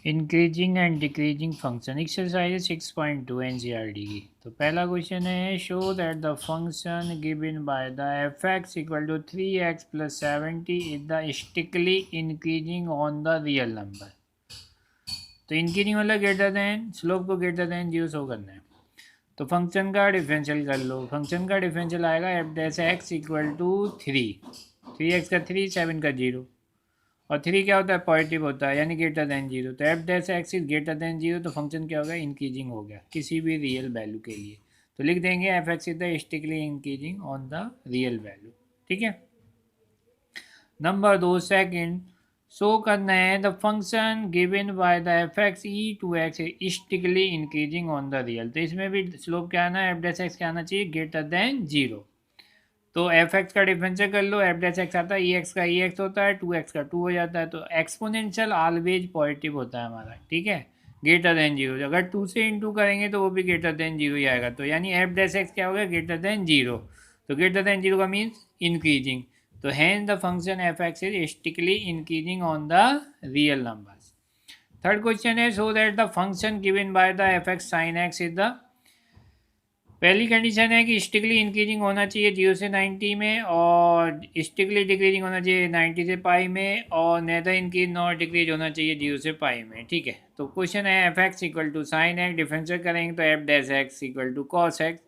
Increasing and decreasing function exercise 6.2 NCERT की। तो पहला क्वेश्चन है, show that the function given by the f x equal to 3x + 70 is the strictly increasing on the real number. तो increasing मतलब greater than, slope को greater than zero show करना है। तो फंक्शन का डिफरेंशियल कर लो। फंक्शन का डिफरेंशियल आएगा f dash x equal to 3 का 3 7 का 0। और 3 क्या होता है, पॉजिटिव होता है, यानी ग्रेटर देन जीरो। तो f dash x is greater than zero, तो फंक्शन क्या होगा, इंक्रीजिंग हो गया किसी भी रियल वैल्यू के लिए। तो लिख देंगे f x is the strictly increasing on the real value. ठीक है। नंबर 2 सेकंड, शो करना है the function given by the f x e to x strictly increasing on the real. तो इसमें भी स्लोप क्या आना है, एफ डैश एक्स क्या आना चाहिए, ग्रेटर देन जीरो। तो एफ एक्स का डिफरेंशियल कर लो, एफ डैश एक्स आता है, ई एक्स का ई एक्स होता है, टू एक्स का टू हो जाता है। तो एक्सपोनेंशियल ऑलवेज पॉजिटिव होता है हमारा, ठीक है, ग्रेटर देन जीरो। अगर टू से इंटू करेंगे तो वो भी ग्रेटर देन जीरो ही आएगा। तो यानी एफ डैश एक्स क्या होगा, ग्रेटर देन जीरो। तो ग्रेटर देन जीरो का मीन्स इंक्रीजिंग। तो hence the function f x is strictly increasing on the real numbers. Third question है, so that the function given by the f x sine x is the. पहली condition है कि स्टिकली increasing होना चाहिए 0 से 90 में, और स्टिकली डिक्रीजिंग होना चाहिए 90 से पाई में, और नेदर इंक्रीज नॉर डिक्रीज होना चाहिए 0 से पाई में। ठीक है। तो क्वेश्चन है f x equal to sine x, differential करेंगे तो f dash x equal to cos x.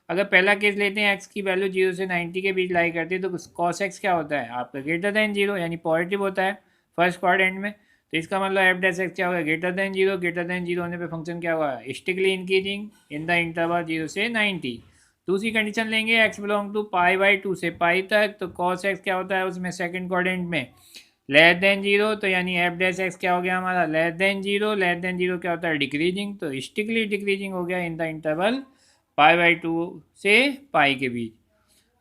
अगर पहला केस लेते हैं, एक्स की वैल्यू 0 से 90 के बीच लाई करती है, तो कॉस एक्स क्या होता है आपका, ग्रेटर देन जीरो, यानी पॉजिटिव होता है फर्स्ट क्वाड्रेंट में। तो इसका मतलब एफ डैश एक्स क्या होगा, greater than zero. Greater than zero होने पे फंक्शन क्या होगा, strictly increasing in the interval 0 से 90। दूसरी कंडीशन लेंगे, x belong to pi by 2 से पाई तक, तो कॉस एक्स क्या होता है उसमें सेकंड क्वाड्रेंट में लेस देन जीरो। तो यानी एफ डैश एक्स क्या हो गया हमारा, less than zero. Less than zero क्या होता है, डिक्रीजिंग। तो स्टिकली डिक्रीजिंग हो गया इन द इंटरवल पाई बाई 2 से पाई के बीच।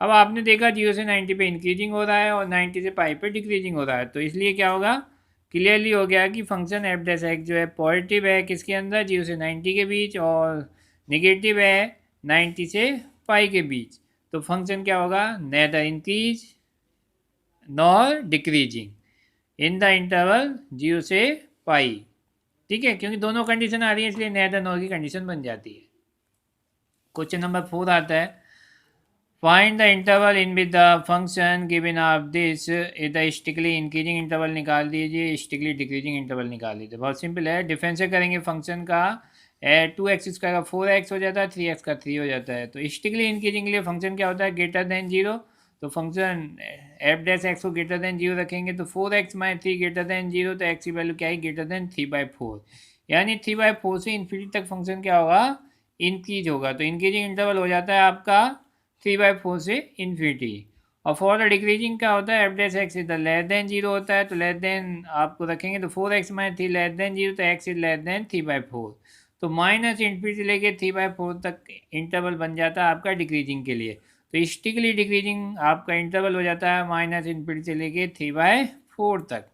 अब आपने देखा 0 से 90 पे इंक्रीजिंग हो रहा है और 90 से पाई पे डिक्रीजिंग हो रहा है, तो इसलिए क्या होगा, क्लियरली हो गया कि फंक्शन एफ डैश एक्स जो है पॉजिटिव है किसके अंदर, 0 से 90 के बीच, और निगेटिव है 90 से पाई के बीच। तो फंक्शन क्या होगा, neither increase nor decreasing in the interval 0 से पाई। ठीक है, क्योंकि दोनों कंडीशन आ रही है इसलिए नेदर नॉर की कंडीशन बन जाती है। क्वेश्चन नंबर 4 आता है, find the interval in with the function given of this is the strictly increasing interval निकाल दीजिए, स्टिकली डिक्रीजिंग इंटरवल निकाल दीजिए। बहुत सिंपल है, डिफरेंशियल करेंगे फंक्शन का, 2x² का 4x हो जाता है, 3x का 3 हो जाता है। तो स्टिकली इंक्रीजिंग के लिए फंक्शन क्या होता है, ग्रेटर देन जीरो। तो फंक्शन एफ डैश एक्स को ग्रेटर देन जीरो रखेंगे, तो 4x माई 3 ग्रेटर देन जीरो, तो एक्स की वैल्यू क्या है, ग्रेटर देन 3/4। यानी 3/4 से इन्फिनिटी तक फंक्शन क्या होगा, इंक्रीज होगा। तो इंक्रीजिंग इंटरवल हो जाता है आपका 3/4 से इन्फिनिटी। और फॉर द डिक्रीजिंग क्या होता है, F dash x is the less than zero होता है। तो लेस देन आपको रखेंगे, तो 4x minus 3 less than zero, तो एक्स इज लेस देन 3/4। तो माइनस इन्फिनिटी से लेके 3/4 तक इंटरवल बन जाता है आपका डिक्रीजिंग के लिए। तो स्टिकली डिक्रीजिंग आपका इंटरवल हो जाता है माइनस इन्फिनिटी से लेके 3/4 तक।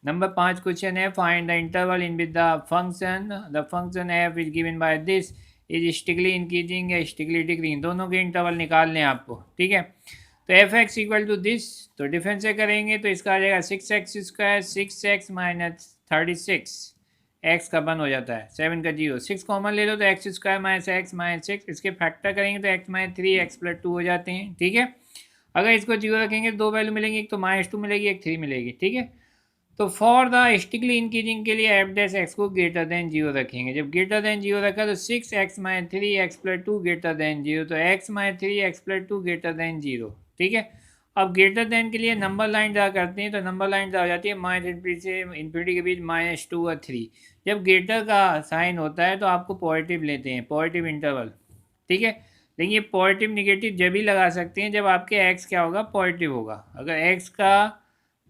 नंबर 5 क्वेश्चन है, find the interval in with the function f is given by this is strictly increasing या स्टिकली डिक्रीजिंग, दोनों के इंटरवल निकालने हैं आपको। ठीक है। तो f x equal to this, तो डिफरेंस से करेंगे तो इसका आ जाएगा 6x², 6x माइनस 36, एक्स का 1 हो जाता है, 7 का 0, 6 कॉमन ले लो तो x² माइनस एक्स माइनस 6, इसके फैक्टर करेंगे तो x माइनस 3 x+2 हो जाते हैं। ठीक है। अगर इसको 0 रखेंगे तो दो वैल्यू मिलेंगी, एक तो -2 मिलेगी, एक 3 मिलेगी। ठीक है। तो फॉर द स्टिकली इंक्रीजिंग के लिए एफ डैश एक्स को ग्रेटर देन जीरो रखेंगे। जब ग्रेटर देन जीरो रखा तो 6x minus 3 x+2 greater than zero, तो x minus 3 x+2 greater than zero. ठीक है। अब ग्रेटर देन के लिए नंबर लाइन ड्रा करते हैं, तो नंबर लाइन ड्रा हो जाती है माइनस इन्फिनिटी से इन्फिनिटी के बीच -2 और 3। जब ग्रेटर का साइन होता है तो आपको पॉजिटिव लेते हैं, पॉजिटिव इंटरवल। ठीक है। लेकिन ये पॉजिटिव निगेटिव जब भी लगा सकते हैं जब आपके एक्स क्या होगा, पॉजिटिव होगा। अगर एक्स का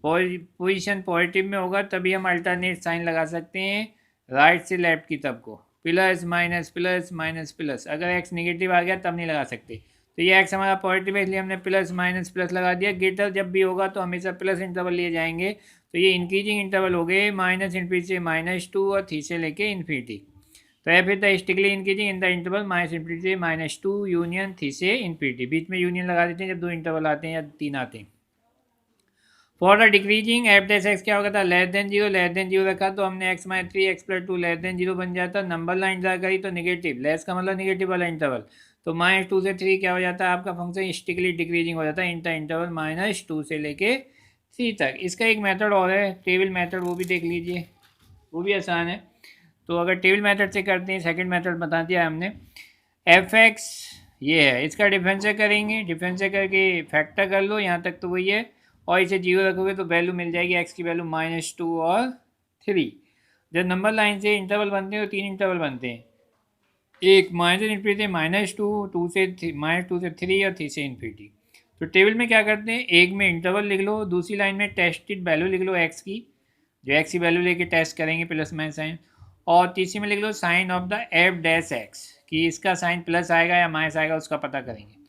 पोजीशन पॉजिटिव में होगा तभी हम अल्टरनेट साइन लगा सकते हैं राइट से लेफ्ट की तरफ को, plus minus plus minus plus. अगर एक्स नेगेटिव आ गया तब नहीं लगा सकते। तो ये एक्स हमारा पॉजिटिव है इसलिए हमने प्लस माइनस प्लस लगा दिया। ग्रेटर जब भी होगा तो हमेशा प्लस इंटरवल लिए जाएंगे। तो ये इंक्रीजिंग इंटरवल हो गए माइनस इन्फिनिटी से -2 और 3 से लेके इन्फिनिटी। तो f is the strictly increasing in the interval minus infinity से -2 यूनियन 3 से इन्फिनिटी। बीच में यूनियन लगा देते हैं जब दो इंटरवल आते हैं या तीन आते हैं। For the decreasing f dash x क्या होगा था, लेस देन जीरो रखा तो हमने x minus three x plus two less than zero बन जाता, नंबर लाइन ड्रा करी तो नेगेटिव, लेस का मतलब नेगेटिव वाला इंटरवल, तो माइनस टू से थ्री क्या हो जाता है आपका फंक्शन स्टिकली डिक्रीजिंग हो जाता है इंटरवल माइनस टू से लेके थ्री तक। इसका एक मेथड और है टेबल मेथड, वो भी देख लीजिए, वो भी आसान है। तो अगर टेबल मेथड से करते हैं, सेकंड मेथड बता दिया हमने, एफ एक्स ये है, इसका डिफरेंशियल करेंगे, डिफरेंशियल करके फैक्टर कर लो, यहाँ तक तो वही है, और इसे जीरो रखोगे तो वैल्यू मिल जाएगी एक्स की वैल्यू माइनस टू और थ्री। जब नंबर लाइन से इंटरवल बनते हैं तो तीन इंटरवल बनते हैं, एक minus infinity minus two, two से माइनस टू से थ्री और थ्री से इन्फिनिटी। तो टेबल में क्या करते हैं, एक में इंटरवल लिख लो, दूसरी लाइन में टेस्टेड वैल्यू लिख लो एक्स की, जो एक्स की वैल्यू लेके टेस्ट करेंगे प्लस माइनस साइन, और तीसरी में लिख लो sine of the f dash x, कि इसका साइन प्लस आएगा या माइनस आएगा उसका पता करेंगे।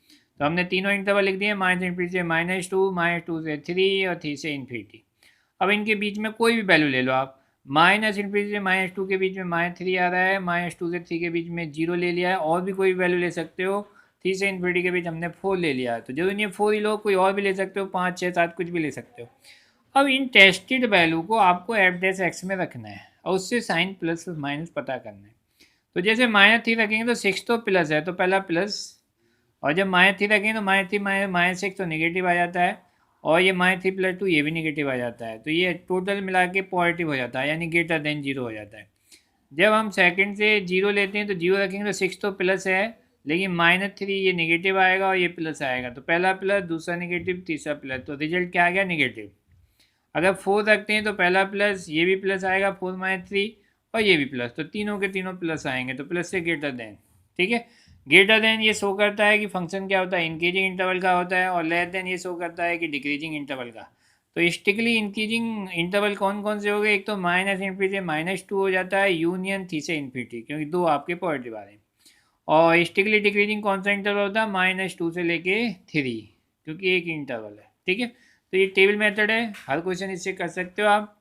तो हमने तीनों इंटरवल लिख दिए, माइनस इन्फिनिटी से माइनस टू से थ्री और थ्री से इन्फिनिटी। अब इनके बीच में कोई भी वैल्यू ले लो आप, माइनस इन्फिनिटी से माइनस टू के बीच में माइनस थ्री आ रहा है, माइनस टू से थ्री के बीच में जीरो ले लिया है, और भी कोई वैल्यू ले सकते हो, थ्री से इन्फिनिटी के बीच हमने फोर ले लिया है, तो जरूरी नहीं है फोर ही लो, कोई और भी ले सकते हो, पाँच छः सात कुछ भी ले सकते हो। अब इन टेस्टेड वैल्यू को आपको एफ डैश एक्स में रखना है और उससे साइन प्लस माइनस पता करना है। तो जैसे माइनस थ्री रखेंगे तो सिक्स तो प्लस है तो पहला प्लस, और जब माइनस थ्री रखेंगे तो माइनस थ्री माइनस सिक्स तो निगेटिव आ जाता है, और ये माइनस थ्री प्लस टू ये भी निगेटिव आ जाता है, तो ये टोटल मिला के पॉजिटिव हो जाता है, यानी ग्रेटर देन जीरो हो जाता है। जब हम सेकंड से जीरो लेते हैं तो जीरो रखेंगे तो सिक्स तो प्लस है, लेकिन माइनस थ्री ये निगेटिव आएगा और ये प्लस आएगा, तो पहला प्लस दूसरा निगेटिव तीसरा प्लस, तो रिजल्ट क्या आ गया निगेटिव। अगर फोर रखते हैं तो पहला प्लस ये भी प्लस आएगा, फोर माइनस थ्री और ये भी प्लस, तो तीनों के तीनों प्लस आएंगे, तो प्लस से ग्रेटर देन। ठीक है, ग्रेटर देन ये शो करता है कि फंक्शन क्या होता है, इंक्रीजिंग इंटरवल का होता है, और लेस देन ये शो करता है कि डिक्रीजिंग इंटरवल का। तो स्टिकली इंक्रीजिंग इंटरवल कौन कौन से हो गए, एक तो माइनस इन्फिनिटी से माइनस टू हो जाता है, यूनियन थ्री से इन्फिनिटी, क्योंकि दो आपके पॉजिटिव आ रहे हैं, और स्टिकली डिक्रीजिंग कौन सा इंटरवल होता है, माइनस टू से लेके थ्री, क्योंकि एक इंटरवल है। ठीक है, तो ये टेबल मेथड है, हर क्वेश्चन इससे कर सकते हो आप,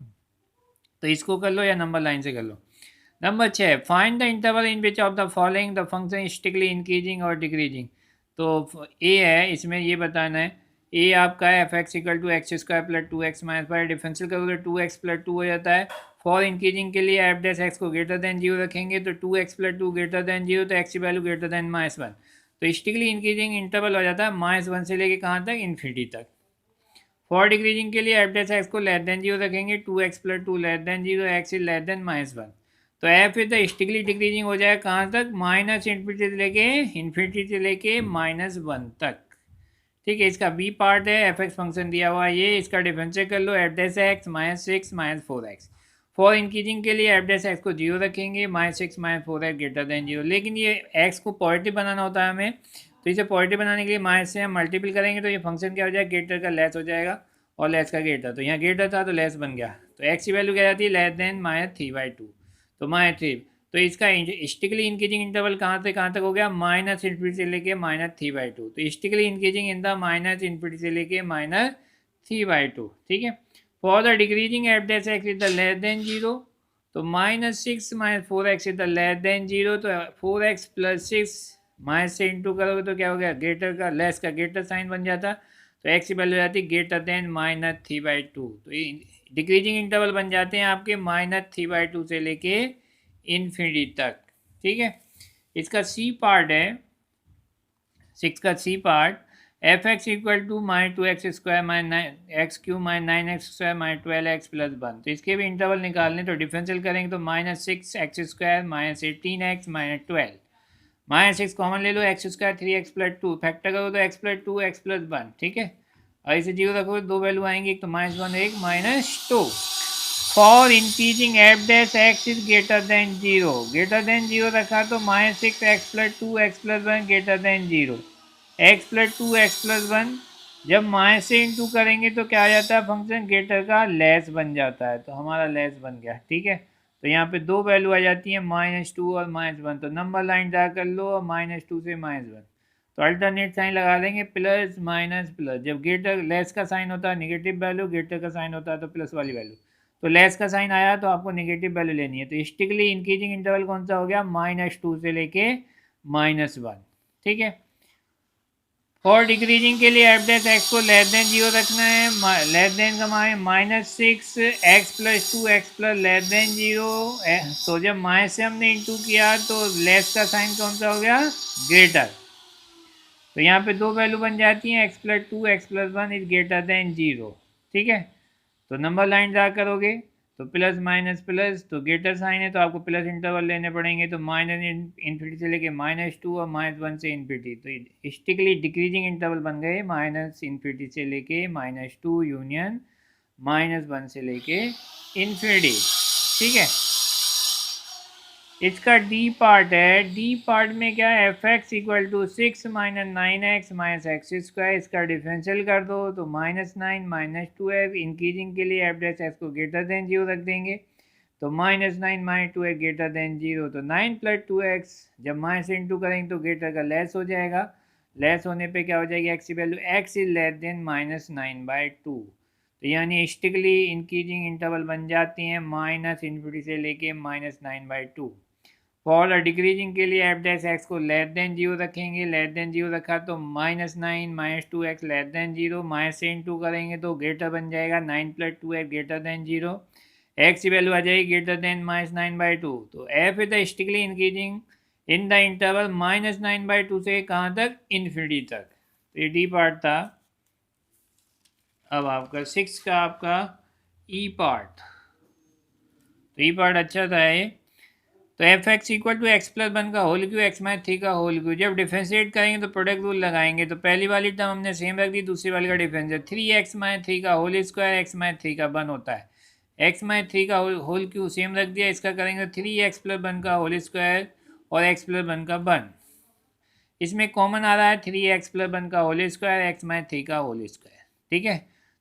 तो इसको कर लो या नंबर लाइन से कर लो। Number 6, find the interval in which of the following the function strictly increasing और डिक्रीजिंग। तो ए है, इसमें ये बताना है, ए आपका है f x equal to x square plus two x minus five, differential करोगे टू एक्स प्लस टू हो जाता है। फॉर इंक्रीजिंग के लिए एफ डैश एक्स को ग्रेटर देन जीरो रखेंगे, तो two x plus two greater than zero, तो एक्स की value greater than minus one, तो स्टिकली इंक्रीजिंग इंटरवल हो जाता है माइनस वन से लेके कहाँ तक, इन्फिनिटी तक। फॉर डिक्रीजिंग के लिए एफ डैश एक्स को लेस देन जीरो रखेंगे, two x plus two less than zero, x is less than minus one, तो f is the strictly decreasing हो जाएगा कहाँ तक, माइनस इन्फिनिटी से लेके माइनस वन तक। ठीक है, इसका बी पार्ट है, एफ एक्स फंक्शन दिया हुआ है ये, इसका डिफरेंशियल कर लो, f dash x minus six minus four x. For increasing के लिए एफ डैश एक्स को जीरो रखेंगे, minus six minus four x greater than zero, लेकिन ये एक्स को पॉजिटिव बनाना होता है हमें, तो इसे पॉजिटिव बनाने के लिए माइनस से हम मल्टीपल करेंगे, तो ये फंक्शन क्या हो जाएगा, ग्रेटर का लेस हो जाएगा, और लेस का ग्रेटर, तो यहाँ ग्रेटर था तो लेस बन गया, तो एक्स की वैल्यू क्या जाती है, less than minus three by two, तो माइनस थ्री, तो इसका स्टिकली इंक्रीजिंग इंटरवल कहाँ से कहाँ तक हो गया, माइनस इन्फिनिटी से लेके माइनस थ्री बाई टू, तो strictly increasing in the minus infinity से लेके माइनस थ्री बाई टू। ठीक है, for the decreasing f dash x is the less than zero, तो minus six minus four x is the less than zero, तो four x plus six minus से into करोगे तो क्या हो गया, ग्रेटर का लेस का ग्रेटर साइन बन जाता, तो एक्स की वैल्यू जाती है greater than minus three by two, तो डिक्रीजिंग इंटरवल बन जाते हैं आपके माइनस थ्री बाई टू से लेके इन्फिनिटी तक। ठीक है, इसका सी पार्ट है, सिक्स का c part, f x equal to minus two x square minus x cube minus nine x square minus twelve x plus one, तो इसके भी इंटरवल निकालने, तो डिफरेंशियल करेंगे तो minus six x square minus eighteen x minus twelve, minus six common ले लो, x square three x plus two, factor करो तो x plus two x plus one. ठीक है, और इसे जीरो रखोगे दो वैल्यू आएंगी, एक तो माइनस वन एक minus two. For increasing F dash x is greater than zero, greater than zero रखा तो minus six x plus two x plus one greater than zero, x plus two x plus one, जब minus से into करेंगे तो क्या आ जाता है, function greater का लेस बन जाता है, तो हमारा लेस बन गया। ठीक है, तो यहाँ पे दो वैल्यू आ जाती है माइनस टू और माइनस वन, तो नंबर लाइन ड्रा कर लो, और माइनस टू से माइनस वन, तो अल्टरनेट साइन लगा देंगे, प्लस माइनस प्लस, जब ग्रेटर लेस का साइन होता है निगेटिव वैल्यू, ग्रेटर का साइन होता है तो प्लस वाली वैल्यू, तो लेस का साइन आया तो आपको नेगेटिव वैल्यू लेनी है, तो स्टिकली इंक्रीजिंग इंटरवल कौन सा हो गया, माइनस टू से लेके माइनस वन। ठीक है, और डिक्रीजिंग के लिए एफ डैश एक्स को लेस देन जीरो रखना है, लेस देन का मान -6 x + 2 x less than zero. तो जब माइनस से हमने इंटू किया तो लेस का साइन कौन सा हो गया, ग्रेटर। तो यहाँ पे दो वैल्यू बन जाती हैं, x + 2 x + 1 is greater than zero. ठीक है, तो नंबर लाइन ड्रा करोगे तो प्लस माइनस प्लस, तो ग्रेटर साइन है तो आपको प्लस इंटरवल लेने पड़ेंगे, तो माइनस इन्फिनिटी से लेके -2 और -1 से इन्फिनिटी, तो स्टिकली डिक्रीजिंग इंटरवल बन गए माइनस इन्फिनिटी से लेके -2 यूनियन -1 से लेके इन्फिनिटी। ठीक है, इसका डी पार्ट है, डी पार्ट में क्या है, f x equal to 6 - 9x - x², इसका डिफरेंशियल कर दो तो -9 - 2x, इंक्रीजिंग के लिए एफ डैश एक्स को ग्रेटर देन जीरो रख देंगे, तो -9 - 2x ग्रेटर देन जीरो, तो 9 + 2x जब माइनस इंटू करेंगे तो ग्रेटर का लेस हो जाएगा, लेस होने पे क्या हो जाएगी, एक्स की value x is less then -9/2, तो यानी स्टिकली इंक्रीजिंग इंटरवल बन जाती हैं माइनस इन्फिनिटी से लेके -9/2। फॉर डिक्रीजिंग के लिए एफ डैश एक्स को लेस देन जीरो रखेंगे, लेस देन जीरो रखा तो -9 - 2x less than zero, minus से इंटू करेंगे तो ग्रेटर बन जाएगा 9 + 2x greater than zero, x की वैल्यू आ जाएगी ग्रेटर देन -9/2, तो f is the strictly increasing in the interval -9/2 से कहाँ तक, इन्फिनिटी तक। तो ये डी पार्ट था। अब आपका 6 का आपका ई पार्ट, तो ई पार्ट अच्छा था ये। तो f x equal to x+1 का होल क्यू x-3 का होल क्यू, जब डिफ्रेंशिएट करेंगे तो प्रोडक्ट रूल लगाएंगे, तो पहली वाली टर्म हमने सेम रख दी, दूसरी वाली का डिफरेंस है 3x-3 का होल स्क्वायर x-3 का 1 होता है, x-3 का होल क्यू सेम रख दिया, इसका करेंगे 3x+1 का होल स्क्वायर और x+1 का 1, इसमें कॉमन आ रहा है 3x+1 का होल स्क्वायर x-3 का होल स्क्वायर। ठीक है,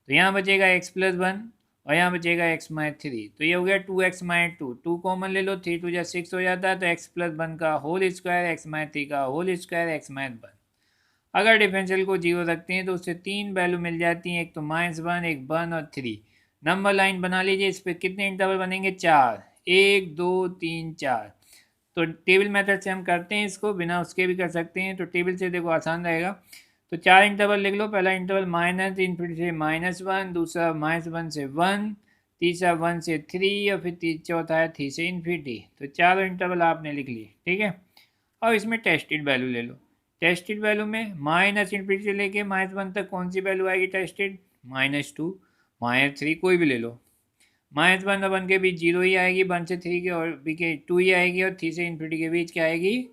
तो यहाँ बचेगा x+1 और यहाँ बचेगा x-3, तो ये हो गया 2x-2, 2 कॉमन ले लो, 3 × 2 = 6 हो जाता है, तो x+1 का होल स्क्वायर x-3 का होल स्क्वायर x-1। अगर डिफरेंशियल को जीरो रखते हैं तो उससे तीन वैल्यू मिल जाती हैं, एक तो -1, एक 1 और 3। नंबर लाइन बना लीजिए, इस पर कितने इंटरवल बनेंगे, 4, 1 2 3 4। तो टेबल मेथड से हम करते हैं इसको, बिना उसके भी कर सकते हैं, तो टेबल से देखो आसान रहेगा। तो 4 इंटरवल लिख लो, पहला इंटरवल -इन्फिनिटी से -1, दूसरा -1 से 1, तीसरा 1 से 3 और फिर चौथा है 3 से इन्फिनिटी। तो चारों इंटरवल आपने लिख लिए। ठीक है, और इसमें टेस्टेड वैल्यू ले लो, टेस्टेड वैल्यू में -इन्फिनिटी से लेके -1 तक कौन सी वैल्यू आएगी टेस्टेड, -2 -3 कोई भी ले लो, -1 और 1 के बीच 0 ही आएगी, 1 से 3 के और बी के 2 ही आएगी, और 3 से इन्फिनिटी के बीच क्या आएगी,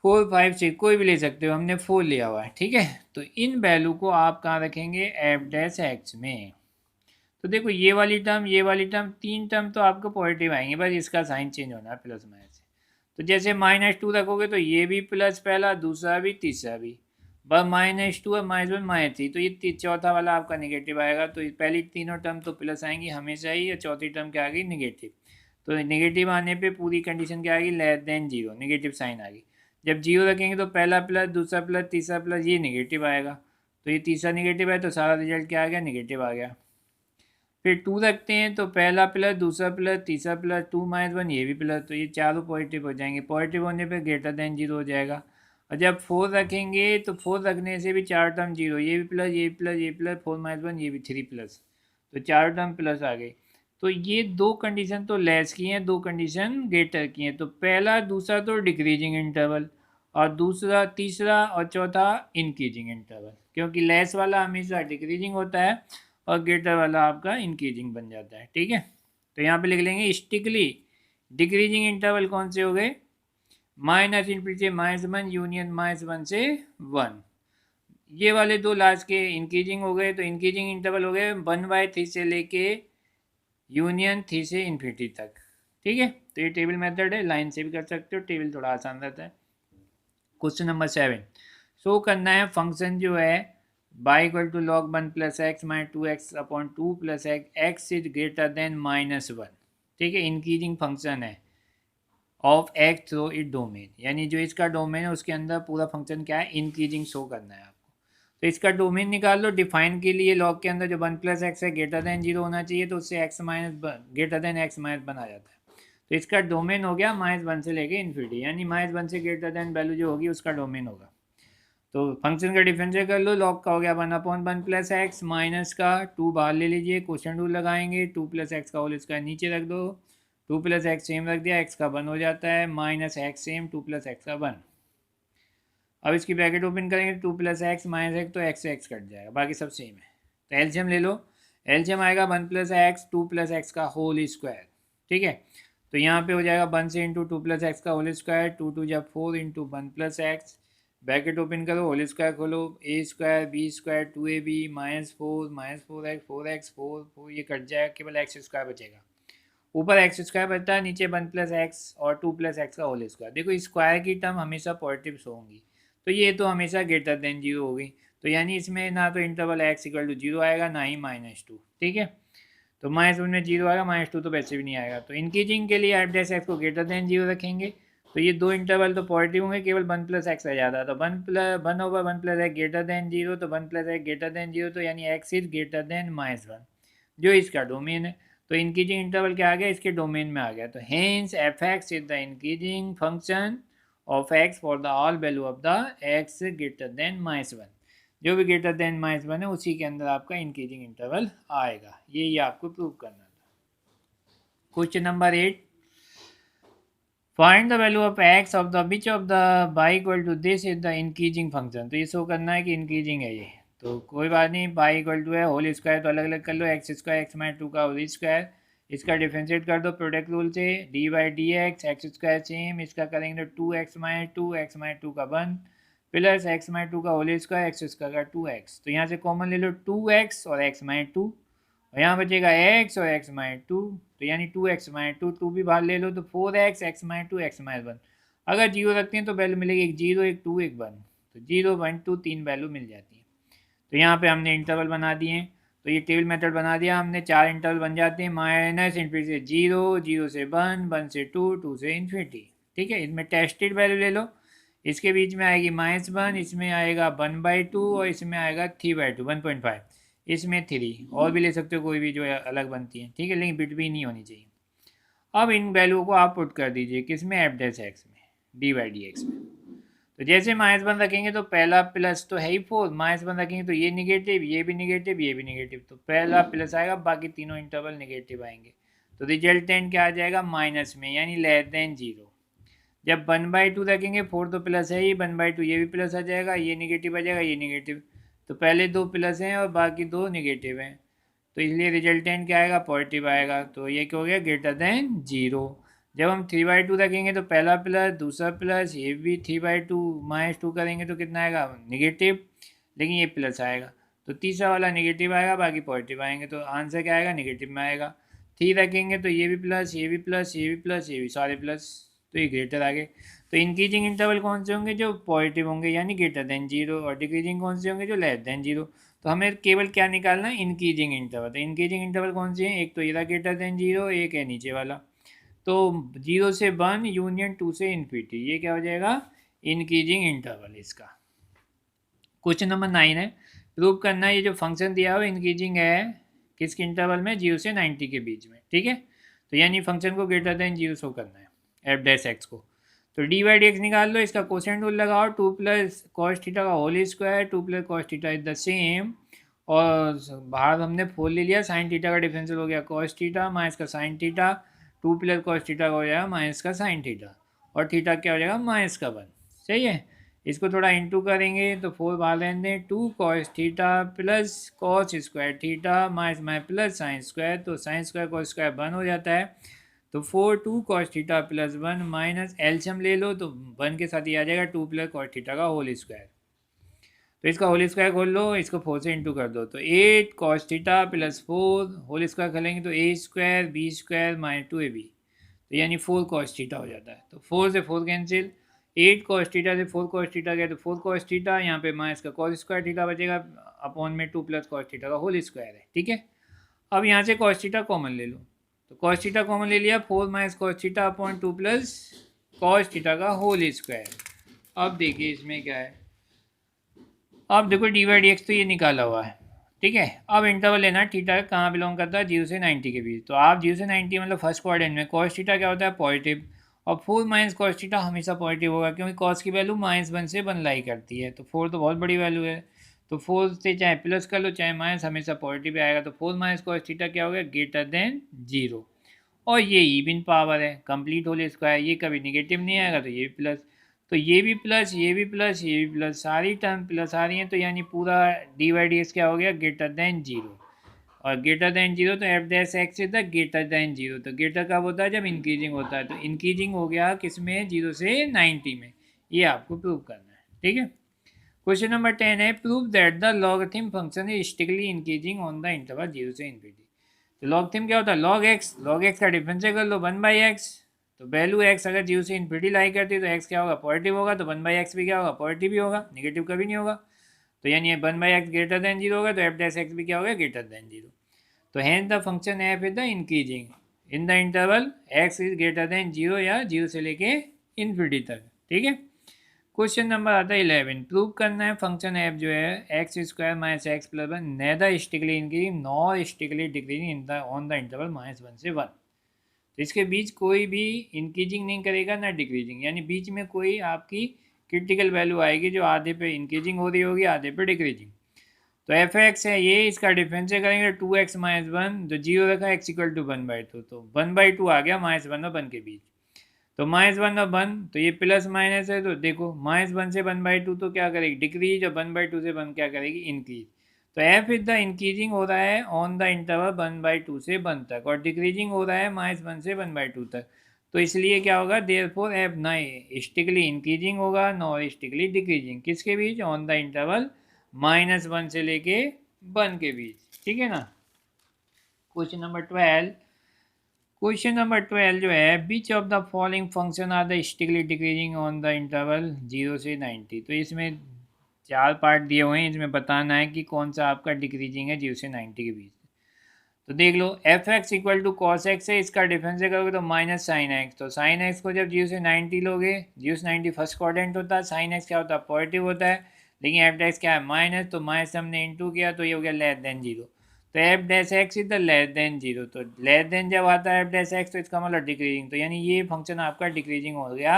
4 5 6 कोई भी ले सकते हो, हमने 4 लिया हुआ है। ठीक है, तो इन वैल्यू को आप कहाँ रखेंगे, एफ डैश एक्स में। तो देखो ये वाली टर्म, ये वाली टर्म, तीन टर्म तो आपको पॉजिटिव आएंगे, बस इसका साइन चेंज होना है प्लस माइनस से। तो जैसे -2 रखोगे तो ये भी प्लस, पहला दूसरा भी तीसरा भी, बस -2 और -1 -3, तो ये चौथा वाला आपका निगेटिव आएगा। तो पहली तीनों टर्म तो प्लस आएंगी हमेशा ही, और चौथी टर्म क्या आ गई, निगेटिव। तो निगेटिव आने पे पूरी कंडीशन क्या आएगी, less than zero, negative sign आ गई। जब जीरो रखेंगे तो पहला प्लस, दूसरा प्लस, तीसरा प्लस, ये निगेटिव आएगा, तो ये तीसरा निगेटिव है, तो सारा रिजल्ट क्या आ गया, निगेटिव आ गया। फिर 2 रखते हैं तो पहला प्लस, दूसरा प्लस, तीसरा प्लस, 2 -1 ये भी प्लस, तो ये चारों पॉजिटिव हो जाएंगे, पॉजिटिव होने पे ग्रेटर देन जीरो हो जाएगा। और जब 4 रखेंगे तो 4 रखने से भी चार टर्म जीरो, ये भी प्लस, ये भी प्लस, ये प्लस, 4 -1 ये भी 3 प्लस, तो चार टर्म प्लस आ गई। तो ये दो कंडीशन तो लेस की हैं, दो कंडीशन ग्रेटर की हैं। तो पहला दूसरा तो डिक्रीजिंग इंटरवल, और दूसरा तीसरा और चौथा इंक्रीजिंग इंटरवल, क्योंकि लेस वाला हमेशा डिक्रीजिंग होता है और ग्रेटर वाला आपका इंक्रीजिंग बन जाता है। ठीक है, तो यहाँ पे लिख लेंगे स्टिकली डिक्रीजिंग इंटरवल कौन से हो गए, -इन्फिनिटी से -1 यूनियन -1 से 1, ये वाले दो लास्ट के इंक्रीजिंग हो गए। तो इंक्रीजिंग इंटरवल हो गए 1/3 से लेके यूनियन 3 से इन्फिनिटी तक। ठीक है, तो ये टेबल मेथड है, लाइन से भी कर सकते हो, टेबल थोड़ा आसान रहता है। क्वेश्चन नंबर 7, शो करना है फंक्शन जो है y = log 1 + x - 2x/2 + x is greater then -1। ठीक है, इंक्रीजिंग फंक्शन है of x through it domain, यानी जो इसका डोमेन है उसके अंदर पूरा फंक्शन क्या है, इंक्रीजिंग शो करना है आपको। तो इसका डोमेन निकाल लो, डिफाइन के लिए लॉग के अंदर जो 1 + x है ग्रेटर देन 0 होना चाहिए, तो उससे x ग्रेटर देन x - 1 आ जाता है। तो इसका डोमेन हो गया -1 से लेके इन्फिनिटी, यानी -1 से ग्रेटर देन वैल्यू जो होगी उसका डोमेन होगा। तो फंक्शन का डिफरेंशियल कर लो, लॉग का हो गया 1/1 प्लस एक्स, माइनस का 2 बाहर ले लीजिए, क्वेश्चन रूल लगाएंगे, 2 प्लस एक्स का होल स्क्वायर नीचे रख दो, 2 प्लस एक्स सेम रख दिया, एक्स का 1 हो जाता है, minus x same, 2 plus x का 1। अब इसकी ब्रैकेट ओपन करेंगे, 2 प्लस एक्स माइनस एक्स, तो एक्स से एक्स कट जाएगा, बाकी सब सेम है। तो एलसीएम ले लो, एलसीएम आएगा 1 प्लस एक्स 2 प्लस एक्स का होल स्क्वायर, ठीक है। तो यहाँ पे हो जाएगा 1 से इंटू 2 प्लस एक्स का होल स्क्वायर, 2 2 जब 4 into 1 plus x, bracket open करो, होल स्क्वायर खोलो, a square b square 2ab minus four x 4 ये कट जाएगा, केवल एक्स स्क्वायर बचेगा। ऊपर एक्स स्क्वायर बचता है, नीचे 1 प्लस एक्स और 2 प्लस एक्स का होल स्क्वायर। देखो स्क्वायर की टर्म हमेशा पॉजिटिव होंगी, तो ये तो हमेशा ग्रेटर देन जीरो होगी, तो यानी इसमें ना तो interval x equal to zero आएगा ना ही -2, ठीक है। तो -1 में जीरो आएगा, -2 तो वैसे भी नहीं आएगा। तो इंक्रीजिंग के लिए एफ डैश एक्स को ग्रेटर देन जीरो रखेंगे, तो ये दो इंटरवल तो पॉजिटिव होंगे, केवल 1 प्लस एक्स रह जाता है। तो 1/1 plus x greater than zero, तो 1 plus x greater than zero, तो यानी एक्स इज ग्रेटर देन -1, जो इसका डोमेन है। तो इंक्रीजिंग इंटरवल क्या आ गया, इसके डोमेन में आ गया। तो hence F x is the increasing function of x for the all value of the x greater then -1, जो भी ग्रेटर देन -1 है उसी के अंदर आपका इंक्रीजिंग इंटरवल आएगा। ये आपको प्रूव करना था। Question number 8, find the value of x of the which of the by equal to this is the increasing function. तो ये शो करना है कि इंक्रीजिंग है ये, तो कोई बात नहीं, बाई इक्वल टू है, होल स्क्वायर तो अलग अलग कर लो, एक्स स्क्वायर एक्स -2 का होल स्क्वायर, इसका डिफ्रेंशिएट कर दो प्रोडक्ट रूल से, D by D x square same, इसका करेंगे तो 2x -2 का 1 प्लस एक्स -2 का होल स्क्वायर एक्स स्क्वायर का 2x, तो यहाँ से कॉमन ले लो 2x और x -2, और यहाँ बचेगा x और x -2, तो यानी 2x -2, 2 भी बाहर ले लो तो 4x x -2 x -1, अगर जीरो रखते हैं तो वैल्यू मिलेगी एक जीरो एक 2 एक 1, तो 0 1 2 3 वैल्यू मिल जाती है। तो यहाँ पे हमने इंटरवल बना दिए हैं, तो ये टेबल मेथड बना दिया हमने, 4 इंटरवल बन जाते हैं, माइनस इन्फिनिटी से 0, 0 से 1, 1 से 2, 2 से इन्फिनिटी, ठीक है। इसमें टेस्टेड वैल्यू ले लो, इसके बीच में आएगी -1, इसमें आएगा 1/2 और इसमें आएगा 3/2 1.5, इसमें 3 और भी ले सकते हो कोई भी जो अलग बनती है, ठीक है, लेकिन बिटवीन नहीं होनी चाहिए। अब इन वैल्यू को आप पुट कर दीजिए किस में, एफ डैश एक्स में, डी बाई डी एक्स में। तो जैसे -1 रखेंगे तो पहला प्लस तो है ही 4, -1 रखेंगे तो ये निगेटिव, ये भी निगेटिव, ये भी निगेटिव, तो पहला प्लस आएगा, बाकी तीनों इंटरवल निगेटिव आएंगे, तो रिजल्टेंट क्या आ जाएगा, माइनस में, यानी लेस देन जीरो। जब 1/2 रखेंगे, 4 तो प्लस है ही, 1/2 ये भी प्लस आ जाएगा, ये निगेटिव आ जाएगा, ये निगेटिव, तो पहले दो प्लस हैं और बाकी दो निगेटिव हैं, तो इसलिए रिजल्टेंट क्या आएगा, पॉजिटिव आएगा, तो ये क्या हो गया, ग्रेटर देन जीरो। जब हम 3/2 रखेंगे तो पहला प्लस दूसरा प्लस, ये भी 3/2 -2 करेंगे तो कितना आएगा, निगेटिव, लेकिन ये प्लस आएगा, तो तीसरा वाला निगेटिव आएगा, बाकी पॉजिटिव आएंगे, तो आंसर क्या आएगा, निगेटिव में आएगा। 3 रखेंगे तो ये भी प्लस, ये भी प्लस, ये भी प्लस, ये भी सारे प्लस, तो ये ग्रेटर आ गए। तो इंक्रीजिंग इंटरवल कौन से होंगे, जो पॉजिटिव होंगे यानी ग्रेटर देन जीरो, और डिक्रीजिंग कौन से होंगे, जो लेस देन जीरो। तो हमें केवल क्या निकालना है, इंक्रीजिंग इंटरवल। तो इंक्रीजिंग इंटरवल कौन से हैं, एक तो ये ग्रेटर देन जीरो, एक है नीचे वाला, तो 0 से 1 यूनियन 2 से इन्फिनिटी, ये क्या हो जाएगा, इंक्रीजिंग इंटरवल इसका। क्वेश्चन नंबर 9 है, प्रूव करना है ये जो फंक्शन दिया हो इंक्रीजिंग है किसके इंटरवल में, 0 से 90 के बीच में, ठीक है। तो यानी फंक्शन को ग्रेटर देन जीरो शो करना है, एफ डैश एक्स को। तो डी बाई डी एक्स निकाल लो, इसका कोसेंट रूल लगाओ, 2 प्लस कॉस थीटा का whole square, 2 plus cos theta is the same, और बाहर हमने 4 ले लिया, साइन थीटा का डिफरेंशियल हो गया कॉस थीटा माइनस का sine theta, 2 plus cos theta का हो जाएगा माइनस का साइन थीटा, और थीटा क्या हो जाएगा, -1, सही है। इसको थोड़ा इंटू करेंगे तो 4 बाहर रहने दें, 2 cos theta plus cos square theta minus plus sine square, तो साइन स्क्वायर कॉस स्क्वायर 1 हो जाता है, तो 4 2 cos theta plus 1 minus LCM ले लो तो 1 के साथ ही आ जाएगा 2 प्लस कॉस थीटा का होल स्क्वायर, तो इसका होल स्क्वायर खोल लो, इसको 4 से इंटू कर दो, तो 8 cos theta plus 4 whole square खोलेंगे तो ए स्क्वायर बी स्क्वायर -2ab, तो यानी 4 कॉस थीटा हो जाता है, तो 4 से 4 कैंसिल, 8 कॉस थीटा से 4 कॉस थीटा गया तो 4 कॉस थीटा, यहाँ पे माइनस का कॉस स्क्वायर थीटा बचेगा, अपॉन में 2 प्लस कॉस थीटा का होल स्क्वायर है, ठीक है। अब यहाँ से कॉस थीटा कॉमन ले लो, तो कॉस थीटा कॉमन ले लिया, 4 minus cos theta upon 2 plus cos theta का होल स्क्वायर। अब देखिए इसमें क्या है, अब देखो डी बाई डी एक्स तो ये निकाला हुआ है, ठीक है। अब इंटरवल लेना, थीटा कहाँ बिलोंग करता है, 0 से 90 के बीच, तो आप 0 से 90 मतलब फर्स्ट क्वाड्रेंट में, कॉस थीटा क्या होता है, पॉजिटिव, और 4 माइनस कॉस थीटा हमेशा पॉजिटिव होगा, क्योंकि कॉस की वैल्यू -1 से 1 लाई करती है, तो 4 तो बहुत बड़ी वैल्यू है, तो 4 से चाहे प्लस कर लो चाहे माइनस, हमेशा पॉजिटिव आएगा। तो 4 माइनस कॉस थीटा क्या हो गया, ग्रेटर देन 0। और ये इवन पावर है, कंप्लीट होल स्क्वायर, ये कभी निगेटिव नहीं आएगा, तो ये भी प्लस, तो ये भी प्लस, ये भी प्लस, ये भी प्लस, सारी टर्म प्लस आ रही हैं, तो यानी पूरा डी बाई डी एक्स क्या हो गया, ग्रेटर देन 0। और ग्रेटर देन 0 तो f dash x is the greater than 0। तो ग्रेटर कब होता है, जब इंक्रीजिंग होता है, तो इंक्रीजिंग हो गया किस में, 0 से 90 में। ये आपको प्रूव करना है, ठीक है। क्वेश्चन नंबर 10 है, prove that the logarithm function is strictly increasing on the interval 0 से इन्फिनिटी। तो लॉगरिथम क्या होता है, लॉग एक्स का डिफरेंशियल कर लो 1/x, तो वैल्यू एक्स अगर 0 से इन्फिनिटी लाई करती है तो एक्स क्या होगा, पॉजिटिव होगा, तो 1/x भी क्या होगा, पॉजिटिव ही होगा, निगेटिव कभी नहीं होगा। तो यानी 1/x ग्रेटर देन 0 होगा, तो एफ डैश एक्स भी क्या होगा, ग्रेटर देन 0। तो hence the function f is the increasing in the interval x is greater than 0 या 0 से लेके इन्फिनिटी तक, ठीक है। क्वेश्चन नंबर आता है 11, प्रूव करना है फंक्शन एफ जो है x square minus x plus 1 neither strictly increasing nor strictly decreasing in the on the interval -1 से 1। तो इसके बीच कोई भी इंक्रीजिंग नहीं करेगा ना डिक्रीजिंग, यानी बीच में कोई आपकी क्रिटिकल वैल्यू आएगी जो आधे पे इंक्रीजिंग हो रही होगी, आधे पे डिक्रीजिंग। तो एफ एक्स है ये, इसका डिफरेंशियल करेंगे 2x माइनस 1, जो 0 रखा एक्स इक्वल टू 1/2, तो 1/2 आ गया -1 और 1 के बीच। तो -1 और 1, तो ये प्लस माइनस है, तो देखो -1 से 1/2 तो क्या करेगी, डिक्रीज, और 1/2 से 1 क्या करेगी, इंक्रीज। तो एफ इज द इंक्रीजिंग हो रहा है ऑन द इंटरवल 1/2 से 1 तक, और डिक्रीजिंग हो रहा है -1 से 1/2 तक। तो इसलिए क्या होगा, देयरफॉर एफ ना स्टिकली इंक्रीजिंग होगा नॉर स्टिकली डिक्रीजिंग, किसके बीच, ऑन द इंटरवल -1 से लेके 1 के बीच, ठीक है ना। क्वेश्चन नंबर 12, क्वेश्चन नंबर 12 जो है, which of the following function are the strictly decreasing on the interval 0 से 90। तो इसमें 4 पार्ट दिए हुए हैं, इसमें बताना है कि कौन सा आपका डिक्रीजिंग है 0 से 90 के बीच। तो देख लो, f x equal to cos x है, इसका डिफरेंस करोगे तो माइनस साइन एक्स, तो साइन एक्स को जब 0 से 90 लोगे, 0 से 90 फर्स्ट क्वाड्रेंट होता है, साइन एक्स क्या होता है, पॉजिटिव होता है, लेकिन एफ डैश क्या है, माइनस, तो माइनस हमने इंटू किया तो ये हो गया लेस देन 0। तो f dash x is the less then 0, तो लेस देन जब आता है एफ डैश एक्स तो इसका मतलब डिक्रीजिंग, तो यानी ये फंक्शन आपका डिक्रीजिंग हो गया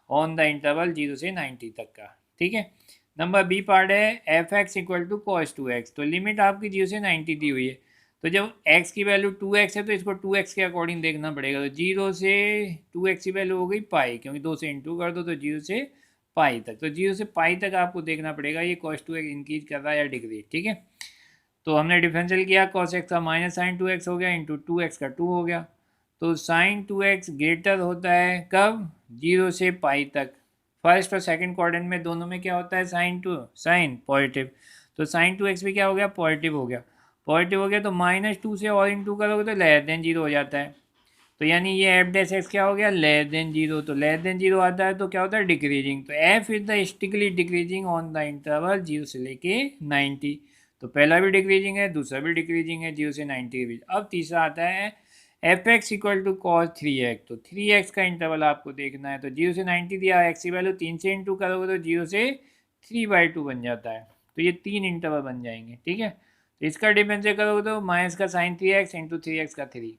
ऑन द इंटरवल 0 से 90 तक का, ठीक है। नंबर बी पार्ट है, f x equal to cos 2x, तो लिमिट आपकी 0 से 90 दी हुई है, तो जब x की वैल्यू 2x है तो इसको 2x के अकॉर्डिंग देखना पड़ेगा, तो 0 से 2x की वैल्यू हो गई पाई, क्योंकि 2 से इंटू कर दो तो 0 से पाई तक, तो 0 से पाई तक आपको देखना पड़ेगा ये cos 2x इंक्रीज कर रहा है या डिक्रीज, ठीक है। तो हमने डिफरेंशियल किया, cos x का माइनस साइन 2x हो गया, इंटू 2x का 2 हो गया, तो साइन 2x ग्रेटर होता है कब, 0 से पाई तक। फर्स्ट और सेकंड क्वाड्रेंट में दोनों में क्या होता है, साइन पॉजिटिव, तो साइन 2x भी क्या हो गया, पॉजिटिव हो गया, पॉजिटिव हो गया, तो -2 से और इंटू करोगे तो लेस देन 0 हो जाता है, तो यानी ये एफ डैश एक्स क्या हो गया, लेस देन 0, तो लेस देन 0 आता है तो क्या होता है, डिक्रीजिंग। तो f is the strictly decreasing on the interval 0 से लेके 90, तो पहला भी डिक्रीजिंग है, दूसरा भी डिक्रीजिंग है 0 से 90 के बीच। अब तीसरा आता है f x equal to cos 3x, तो 3x का इंटरवल आपको देखना है, तो 0 से 90 दिया, एक्स की वैल्यू 3 से इंटू करोगे तो 0 से 3/2 बन जाता है, तो ये 3 इंटरवल बन जाएंगे, ठीक है। तो इसका डिफरेंशियल करोगे तो माइनस का साइन 3x इंटू 3x का 3,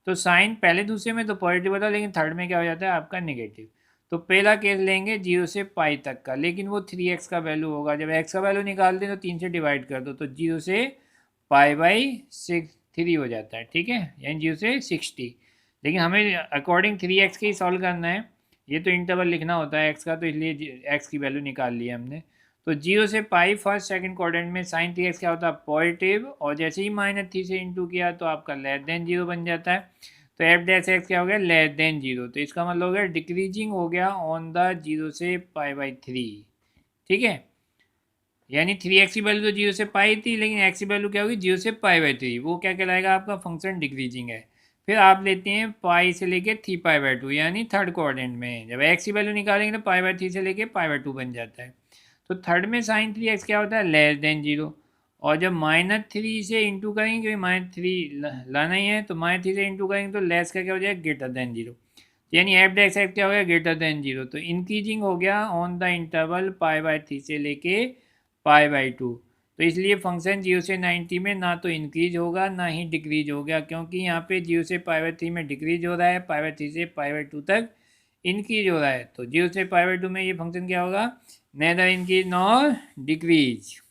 तो साइन पहले दूसरे में तो पॉजिटिव होता है, लेकिन थर्ड में क्या हो जाता है आपका नेगेटिव। तो पहला केस लेंगे 0 से पाई तक का, लेकिन वो 3x का वैल्यू होगा, जब x का वैल्यू निकालते हैं तो 3 से डिवाइड कर दो, तो 0 से π/3 हो जाता है, ठीक है, यानी 0 से 60। लेकिन हमें अकॉर्डिंग 3x के ही सॉल्व करना है, ये तो इंटरवल लिखना होता है x का, तो इसलिए x की वैल्यू निकाल ली हमने। तो 0 से पाई फर्स्ट सेकंड क्वाड्रेंट में साइन 3x क्या होता है, पॉजिटिव, और जैसे ही -3 से इंटू किया तो आपका लेस देन 0 बन जाता है, तो एफ डैश एक्स क्या हो गया, लेस देन 0, तो इसका मतलब हो गया डिक्रीजिंग हो गया ऑन द 0 से π/3, ठीक है। यानी 3x की वैल्यू तो 0 से पाई थी, लेकिन x की वैल्यू क्या होगी, 0 से π/3, वो क्या कहलाएगा, आपका फंक्शन डिक्रीजिंग है। फिर आप लेते हैं पाई से लेके 3π/2, यानी थर्ड क्वाड्रेंट में जब x की वैल्यू निकालेंगे तो π/3 से लेके π/2 बन जाता है। तो थर्ड में साइन 3x क्या होता है, लेस देन 0, और जब -3 से इंटू करेंगे, क्योंकि -3 लाना ही है, तो -3 से इंटू करेंगे तो लेस का क्या हो जाएगा, ग्रेटर देन 0, यानी एफ डैश एक्स क्या हो गया, ग्रेटर देन 0, तो इंक्रीजिंग हो गया ऑन द इंटरवल π/3 से लेके π/2। तो इसलिए फंक्शन 0 से 90 में ना तो इंक्रीज होगा ना ही डिक्रीज हो गया, क्योंकि यहाँ पे 0 से π/3 में डिक्रीज हो रहा है, π/3 से π/2 तक इंक्रीज हो रहा है, तो 0 से π/2 में ये फंक्शन क्या होगा, neither increase nor decrease.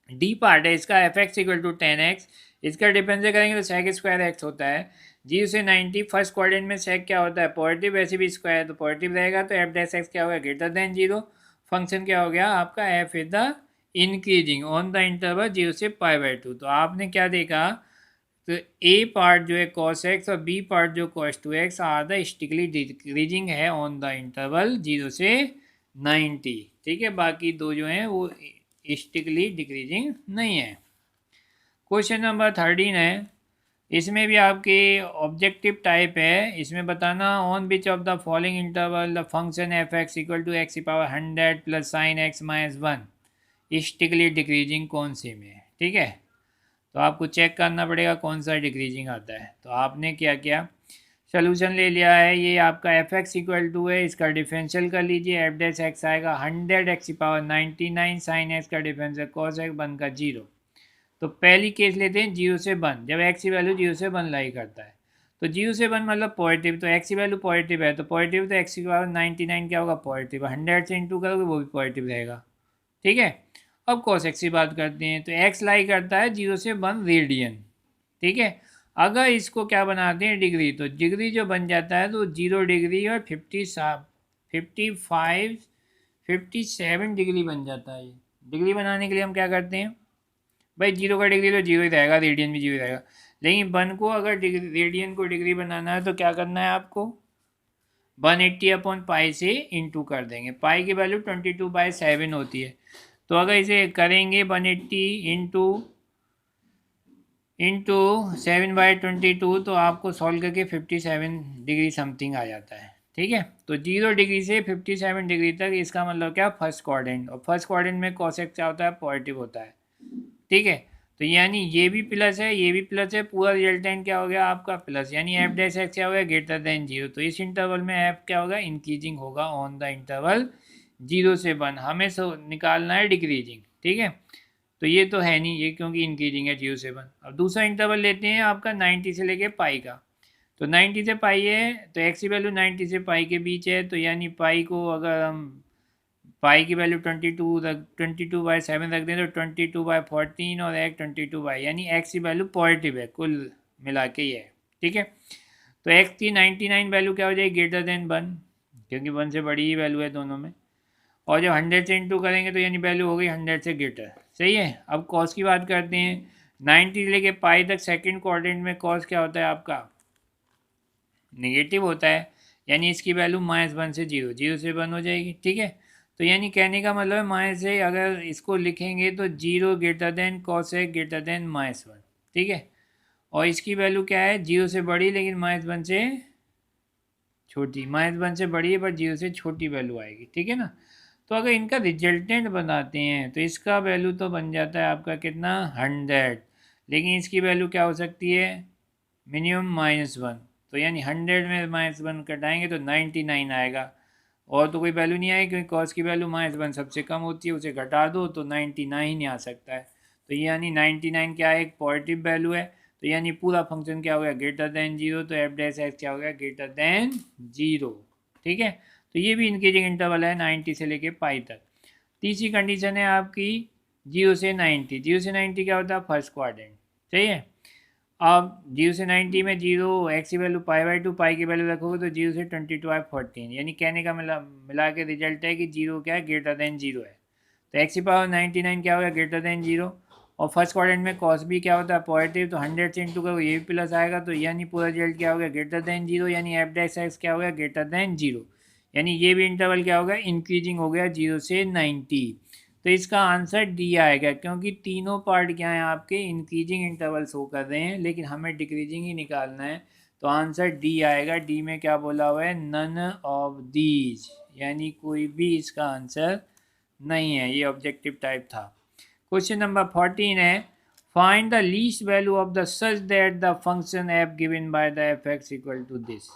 D part है इसका, F x equal to 10x, इसका डिफरेंशियल करेंगे तो सेक स्क्वायर एक्स होता है। 0 से 90 फर्स्ट क्वाड्रेंट में सेक क्या होता है, पॉजिटिव, वैसे भी स्क्वायर तो पॉजिटिव रहेगा, तो एफ डैश एक्स क्या होगा, ग्रेटर देन 0। फंक्शन क्या हो गया आपका, F is the increasing on the interval 0 से π/2। तो आपने क्या देखा, तो ए पार्ट जो है cos x और बी पार्ट जो cos 2x are the strictly decreasing है ऑन द इंटरवल 0 से 90। ठीक है, बाकी दो जो हैं वो स्टिकली डिक्रीजिंग नहीं है। क्वेश्चन नंबर 13 है, इसमें भी आपके ऑब्जेक्टिव टाइप है। इसमें बताना on which of the following interval the function f x equal to x की power 100 plus sine x minus 1 strictly decreasing कौन से में है। ठीक है, तो आपको चेक करना पड़ेगा कौन सा डिक्रीजिंग आता है। तो आपने क्या किया, सोल्यूशन ले लिया है, ये आपका एफ एक्स इक्वल टू है, इसका डिफरेंशियल कर लीजिए, एफ डैश एक्स आएगा 100 एक्स की पावर 99 साइन एक्स का डिफरेंशियल कॉस एक्स 1 का 0। तो पहली केस लेते हैं 0 से 1, जब एक्स की वैल्यू 0 से 1 लाई करता है, तो 0 से 1 मतलब पॉजिटिव, तो एक्स की वैल्यू पॉजिटिव है, तो पॉजिटिव तो एक्स की पावर 99 क्या होगा, पॉजिटिव, 100 से इंटू करोगे वो भी पॉजिटिव रहेगा। ठीक है, अब कॉस एक्स की बात करते हैं, तो एक्स लाई करता है 0 से 1 रेडियन। ठीक है, अगर इसको क्या बनाते हैं डिग्री, तो डिग्री जो बन जाता है तो 0 डिग्री और 57 डिग्री बन जाता है। डिग्री बनाने के लिए हम क्या करते हैं भाई, 0 का डिग्री तो 0 ही रहेगा, रेडियन भी 0 ही रहेगा, लेकिन 1 को अगर डिग्री, रेडियन को डिग्री बनाना है तो क्या करना है आपको, 180/π से इंटू कर देंगे। पाई की वैल्यू 22/7 होती है, तो अगर इसे करेंगे 180 इंटू 7/22 तो आपको सॉल्व करके 57 डिग्री समथिंग आ जाता है। ठीक है, तो 0 डिग्री से 57 डिग्री तक, इसका मतलब क्या, फर्स्ट क्वाड्रेंट, और फर्स्ट क्वाड्रेंट में cos x क्या होता है, पॉजिटिव होता है। ठीक है, तो यानी ये भी प्लस है, ये भी प्लस है, पूरा रिजल्टेंट क्या हो गया आपका प्लस, यानी एफ डैश एक्स क्या हो गया, ग्रेटर देन 0। तो इस इंटरवल में एफ क्या होगा, इंक्रीजिंग होगा ऑन द इंटरवल 0 से 1। हमें निकालना है डिक्रीजिंग। ठीक है, तो ये तो है नहीं, ये क्योंकि इंक्रीजिंग है 0 से 1। अब दूसरा इंटरवल लेते हैं आपका 90 से लेके पाई का, तो 90 से पाई है, तो एक्स की वैल्यू 90 से पाई के बीच है, तो यानी पाई को अगर हम पाई की वैल्यू 22/7 रख दें तो 22/14 और एक 22 यानी एक्स की वैल्यू पॉजिटिव है कुल मिला के ये है। ठीक है, तो एक्स की 99 वैल्यू क्या हो जाएगी, ग्रेटर देन 1, क्योंकि 1 से बड़ी ही वैल्यू है दोनों में, और जब 100 से इंटू करेंगे तो यानी वैल्यू हो गई 100 से ग्रेटर। सही है, अब कॉस की बात करते हैं, 90 से लेके पाई तक सेकंड क्वाड्रेंट में कॉस क्या होता है आपका, नेगेटिव होता है, यानी इसकी वैल्यू -1 से 0, 0 से 1 हो जाएगी। ठीक है, तो यानी कहने का मतलब है माइनस से अगर इसको लिखेंगे तो 0 greater than cos x greater then -1। ठीक है, और इसकी वैल्यू क्या है, 0 से बड़ी लेकिन -1 से छोटी, -1 से बड़ी है पर 0 से छोटी वैल्यू आएगी। ठीक है ना, तो अगर इनका रिजल्टेंट बनाते हैं तो इसका वैल्यू तो बन जाता है आपका कितना, 100, लेकिन इसकी वैल्यू क्या हो सकती है, मिनिमम -1, तो यानी 100 में -1 कटाएंगे तो 99 आएगा, और तो कोई वैल्यू नहीं आएगी, क्योंकि कॉस की वैल्यू -1 सबसे कम होती है, उसे घटा दो तो 99 ही आ सकता है। तो यानी 99 क्या है, एक पॉजिटिव वैल्यू है, तो यानी पूरा फंक्शन क्या हो गया, ग्रेटर देन 0, तो एफ डैश एक्स क्या हो गया, ग्रेटर देन 0। ठीक है, तो ये भी इंक्रीजिंग इंटरवल है 90 से लेके पाई तक। तीसरी कंडीशन है आपकी 0 से 90, 0 से 90 क्या होता है, फर्स्ट क्वाड्रेंट। सही है, अब 0 से 90 में 0 एक्स की वैल्यू π/2, पाई की वैल्यू रखोगे तो 0 से 22/14, यानी कहने का मिला के रिजल्ट है कि 0 क्या है, ग्रेटर देन 0 है, तो एक्स की पावर 99 क्या होगा, ग्रेटर देन 0। और फर्स्ट क्वाड्रेंट में कॉस भी क्या होता है, पॉजिटिव, तो 100 से इंटू करो ये भी प्लस आएगा, तो यानी पूरा रिजल्ट क्या हो गया, ग्रेटर देन 0, यानी एफ डैश एक्स क्या हो गया, ग्रेटर देन 0, यानी ये भी इंटरवल क्या हो गया, इंक्रीजिंग हो गया 0 से 90। तो इसका आंसर डी आएगा, क्योंकि तीनों पार्ट क्या हैं आपके इंक्रीजिंग इंटरवल शो कर रहे हैं, लेकिन हमें डिक्रीजिंग ही निकालना है, तो आंसर डी आएगा। डी में क्या बोला हुआ है, नन ऑफ दीज, यानी कोई भी इसका आंसर नहीं है, ये ऑब्जेक्टिव टाइप था। क्वेश्चन नंबर 14 है, find the least value of the such that the function f given by the f x equal to this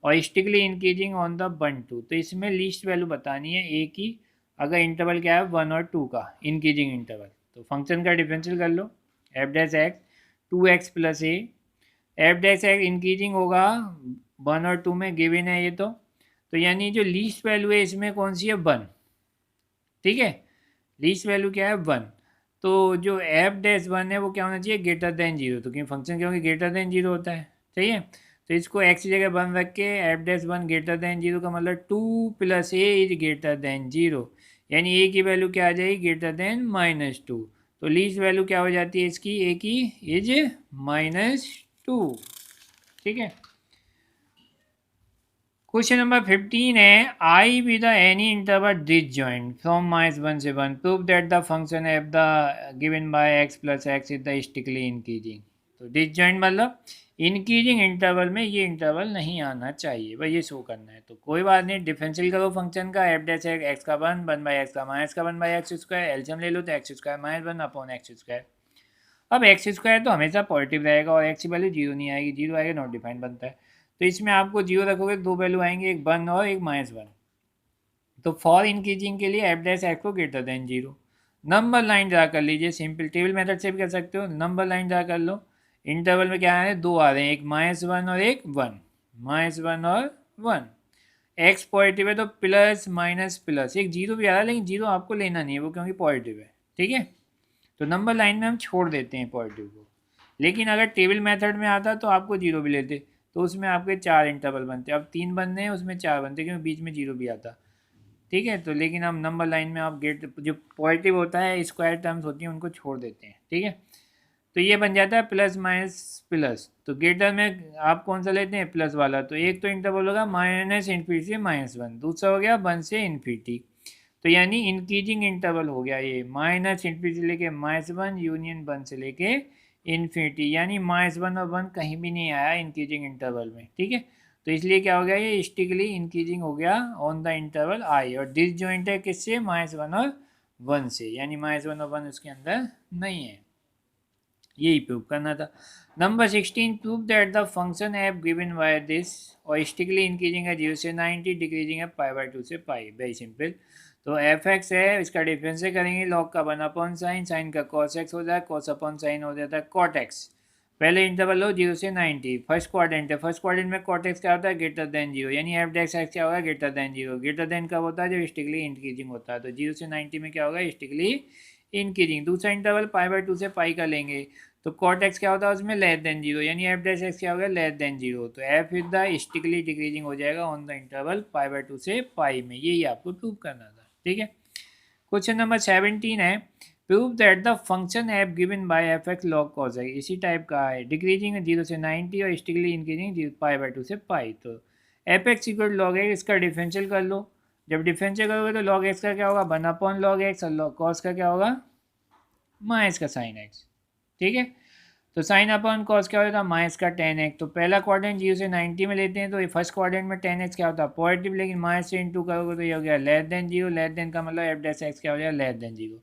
और स्टिकली इंक्रीजिंग ऑन द 1 2। तो इसमें लीस्ट वैल्यू बतानी है ए की, अगर इंटरवल क्या है 1 और 2 का इंक्रीजिंग इंटरवल, तो फंक्शन का डिफरेंशियल कर लो, f dash x 2x plus a, f dash x increasing होगा 1 और 2 में गिवन है ये, तो तो यानी जो लीस्ट वैल्यू है इसमें कौन सी है, 1। ठीक है, लीस्ट वैल्यू क्या है, 1। तो जो एफ डैश 1 है वो क्या होना चाहिए, ग्रेटर देन 0। तो क्योंकि फंक्शन क्या होगा, ग्रेटर देन 0 होता है। सही है, तो इसको एक्स की जगह 1 रख के एफ डैश 1 ग्रेटर देन 0 का मतलब 2 + ए इज ग्रेटर देन 0, यानी ए की वैल्यू क्या आ जाएगी, ग्रेटर देन -2। तो लीस्ट वैल्यू क्या हो जाती है इसकी, ए की इज -2। ठीक है, क्वेश्चन नंबर 15 है, I with any interval disjoint from -1 से 1 prove that the function f the given by x + x is the strictly increasing. तो डिसजॉइंट मतलब इंक्रीजिंग इंटरवल में ये इंटरवल नहीं आना चाहिए, भाई ये शो करना है। तो कोई बात नहीं, डिफरेंशियल करो फंक्शन का, एफ डैश एक्स का 1 1/x का माइनस का 1/x², एलसीएम ले लो तो x² - 1/x²। अब x² तो हमेशा पॉजिटिव रहेगा और x की वैल्यू 0 नहीं आएगी, 0 आएगा नॉट डिफाइंड बनता है। तो इसमें आपको 0 रखोगे, दो वैल्यू आएंगे, एक 1 और एक -1। तो फॉर इंक्रीजिंग के लिए एफ डैश एक्स को greater than 0। Number line draw कर लीजिए, सिंपल टेबल मेथड से भी कर सकते हो। नंबर लाइन ड्रा कर लो, इंटरवल में क्या आ रहे हैं, दो आ रहे हैं, एक -1 और एक 1, -1 और 1। एक्स पॉजिटिव है तो प्लस माइनस प्लस, एक जीरो भी आ रहा है लेकिन जीरो आपको लेना नहीं है वो, क्योंकि पॉजिटिव है। ठीक है, तो नंबर लाइन में हम छोड़ देते हैं पॉजिटिव को। लेकिन अगर टेबल मेथड में आता तो आपको जीरो भी लेते, तो उसमें आपके 4 इंटरवल बनते। अब 3 बनने हैं, उसमें 4 बनते क्योंकि बीच में जीरो भी आता। ठीक है, तो लेकिन हम नंबर लाइन में आप गेट जो पॉजिटिव होता है, स्क्वायर टर्म्स होती हैं, उनको छोड़ देते हैं। ठीक है, तो ये बन जाता है प्लस माइनस प्लस। तो ग्रेटर में आप कौन सा लेते हैं, प्लस वाला। तो एक तो इंटरवल होगा -∞ से -1, दूसरा हो गया 1 से इन्फिनिटी। तो यानी इंक्रीजिंग इंटरवल हो गया ये, -∞ से लेके -1 यूनियन 1 से लेके इन्फिनिटी, यानी -1 और 1 कहीं भी नहीं आया इंक्रीजिंग इंटरवल में। ठीक है, तो इसलिए क्या हो गया, ये स्टिकली इंक्रीजिंग हो गया ऑन द इंटरवल आई, और डिसजॉइंट है किससे, -1 और 1 से, यानी -1 और 1 उसके अंदर नहीं है। यही प्रूव करना था। Number 16, prove that the function f given by this और स्टिकली इंक्रीजिंग है 0 से 90, डिक्रीजिंग है π/2 से पाई। Very simple. तो एफ एक्स है, इसका डिफरेंस से करेंगे, लॉग का 1/sin, साइन का cos x हो जाए, cos/sin हो जाता है cot x। पहले इंटरवल लो 0 से 90, फर्स्ट क्वाड्रेंट है, फर्स्ट क्वाड्रेंट में cot x क्या होता है, ग्रेटर देन 0, यानी एफ डैश एक्स क्या होगा, ग्रेटर देन 0। ग्रेटर देन कब होता है, जब स्टिकली इंक्रीजिंग होता है। तो 0 से 90 में क्या होगा, स्टिकली इंक्रीजिंग। दूसरा इंटरवल π/2 से पाई का लेंगे, तो cot x क्या होता है उसमें, लेस देन 0, यानी एफ डैश एक्स क्या हो गया, लेस देन 0। तो f is the strictly decreasing हो जाएगा ऑन द इंटरवल π/2 से पाई में। यही आपको प्रूव करना था। ठीक है, क्वेश्चन नंबर 17 है, prove that the function f given bye F x log cos है, इसी टाइप का है, डिक्रीजिंग 0 से 90 और स्टिकली इंक्रीजिंग π/2 से पाई। तो f x equal log x, इसका डिफरेंशियल कर लो। जब डिफरेंशियल करोगे तो लॉग एक्स का क्या होगा, 1/log x, और लॉग कॉस का क्या होगा, माइनस का साइन एक्स। ठीक है, तो साइन अपॉन कॉस क्या होता है, माइनस का tan x। तो पहला क्वाड्रेंट 0 से 90 में लेते हैं, तो ये फर्स्ट क्वाड्रेंट में tan x क्या होता है, पॉजिटिव, लेकिन माइनस से इंटू करोगे तो ये हो गया लेस देन 0। लेस देन का मतलब एफ डैश एक्स क्या हो जाएगा, लेस देन 0।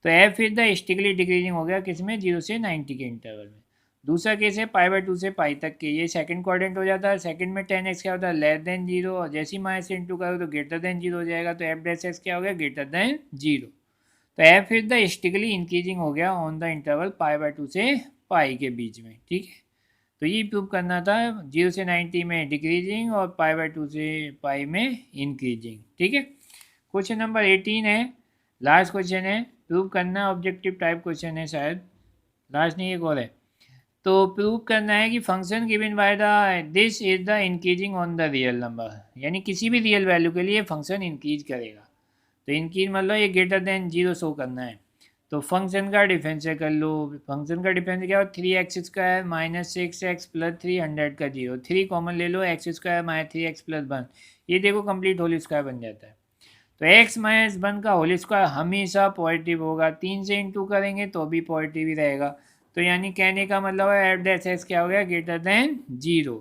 तो f is the strictly decreasing हो गया किसमें, 0 से 90 के इंटरवल में। दूसरा केस है π/2 से पाई तक के, ये सेकंड क्वाड्रेंट हो जाता है। सेकंड में tan x क्या होता है, लेस देन 0, और जैसे ही माइनस से इंटू करोगे तो ग्रेटर देन 0 हो जाएगा। तो एफ डैश एक्स क्या हो गया, ग्रेटर देन 0। तो f is the strictly increasing हो गया ऑन द इंटरवल π/2 से पाई के बीच में। ठीक है, तो ये प्रूव करना था, 0 से 90 में डिक्रीजिंग और π/2 से पाई में इंक्रीजिंग। ठीक है, क्वेश्चन नंबर 18 है, लास्ट क्वेश्चन है, प्रूव करना, ऑब्जेक्टिव टाइप क्वेश्चन है शायद, लास्ट नहीं एक और है। तो प्रूव करना है कि function given by the this is the increasing on the real number, यानी किसी भी रियल वैल्यू के लिए फंक्शन इंक्रीज करेगा। तो इंक्रीज मतलब ये ग्रेटर देन 0 शो करना है। तो फंक्शन का डिफरेंशियल कर लो। फंक्शन का डिफरेंशियल क्या हो, 3x² - 6x + 300 का 0, 3 कॉमन ले लो, x² - 3x + 1, ये देखो कंप्लीट होल स्क्वायर बन जाता है। तो x - 1 का होल स्क्वायर हमेशा पॉजिटिव होगा, 3 से इंटू करेंगे तो भी पॉजिटिव ही रहेगा। तो यानी कहने का मतलब है एफ डैश एक्स क्या हो गया, ग्रेटर देन 0।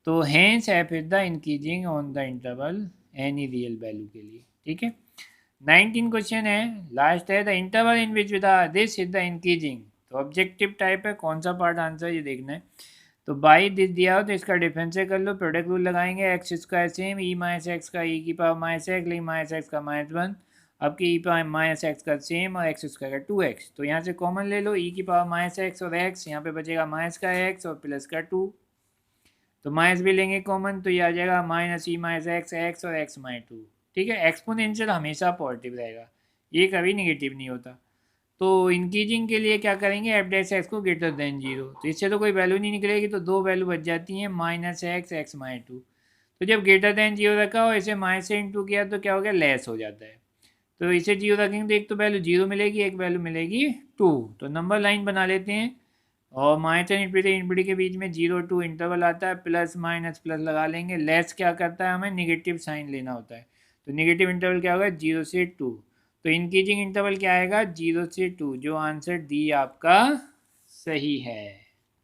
तो hence f is the increasing on the interval any real value के लिए। ठीक है, 19 क्वेश्चन है, लास्ट है, the interval in which this is the increasing. तो ऑब्जेक्टिव टाइप है, कौन सा पार्ट आंसर ये देखना है। तो बाई दिस दिया हो तो इसका डिफरेंशियल कर लो, प्रोडक्ट रूल लगाएंगे, x² सेम, e - x का e की पावर -x, लेकिन -x का -1, अब की e पावर -x का सेम और x² का 2x। तो यहाँ से कॉमन ले लो, e की पावर -x और x, यहाँ पे बचेगा माइनस का x और प्लस का 2। तो माइनस भी लेंगे कॉमन, तो ये आ जाएगा माइनस ई माइनस एक्स और एक्स माइनस 2। ठीक है, एक्सपोनेंशियल हमेशा पॉजिटिव रहेगा, ये कभी निगेटिव नहीं होता। तो इंक्रीजिंग के लिए क्या करेंगे, एफ डैश एक्स को ग्रेटर देन जीरो, तो इससे तो कोई वैल्यू नहीं निकलेगी, तो दो वैल्यू बच जाती हैं माइनस एक्स माइनस 2। तो जब ग्रेटर देन जीरो रखा हो, इसे माइनस से इंटू किया तो क्या हो गया, लेस हो जाता है। तो इसे जीरो रखेंगे तो एक तो वैल्यू जीरो मिलेगी, एक वैल्यू मिलेगी 2। तो नंबर लाइन बना लेते हैं, और माइनस एंड इनफिनिटी के बीच में 0 to इंटरवल आता है, प्लस माइनस प्लस लगा लेंगे। लेस क्या करता है, हमें निगेटिव साइन लेना होता है, तो निगेटिव इंटरवल क्या होगा, 0 से 2। तो इंक्रीजिंग इंटरवल क्या आएगा, 0 से 2। जो आंसर डी आपका सही है।